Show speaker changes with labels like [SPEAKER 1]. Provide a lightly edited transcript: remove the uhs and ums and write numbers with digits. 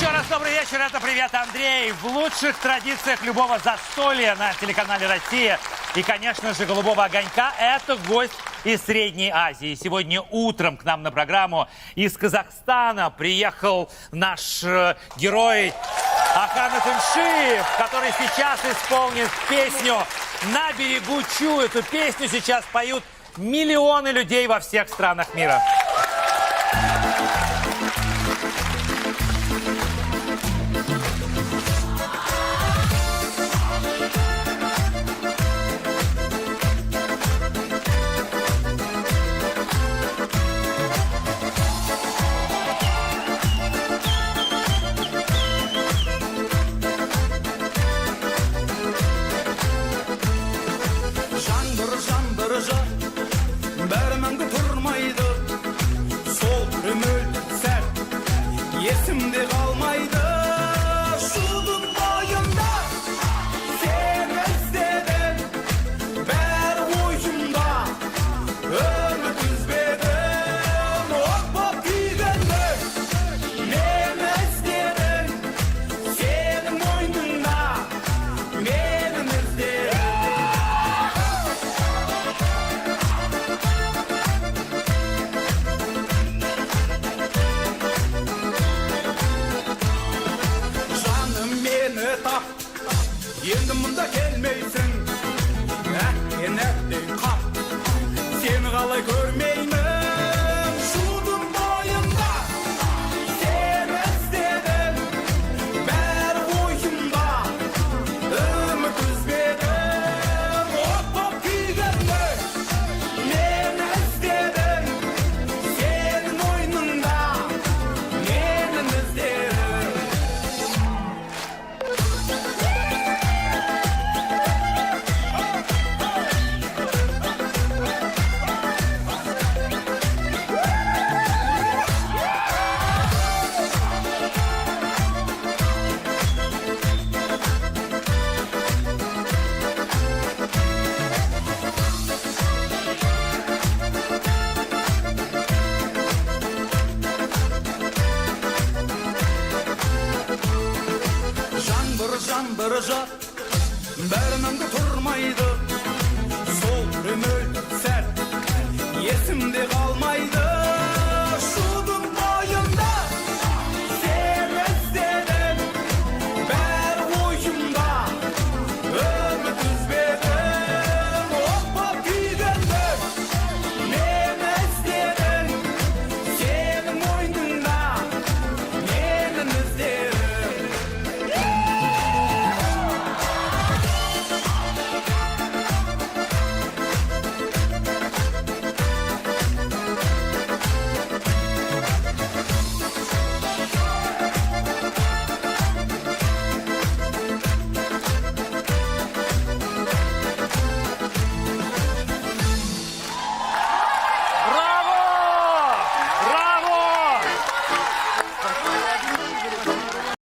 [SPEAKER 1] Еще раз добрый вечер, это «Привет, Андрей». В лучших традициях любого застолья на телеканале «Россия» и, конечно же, «Голубого огонька» это гость из Средней Азии. Сегодня утром к нам на программу из Казахстана приехал наш герой Ахан Атыншиев, который сейчас исполнит песню «На берегу Чу». Эту песню сейчас поют миллионы людей во всех странах мира.
[SPEAKER 2] Bərməndə durmaydı, sol ömür sər, yesimdə qalmaydı. Şudun boyunda, sen istedin, bər oyunda, ömür düzbedim. Hop güvendir, men istedin, senin boynunda, benim izledim. Енді мұнда келмейсің, әкенеттен қап, сені қалай көрмеймін. Шудың бойында, сені іздедім, бәрі ойымда, үміт үзбедім. От күйгенді, мені іздедің, сенің ойнында, менің іздедім. Жаңбыр жақ, бәрініңді тұрмайды, сол өмір сәт, есімде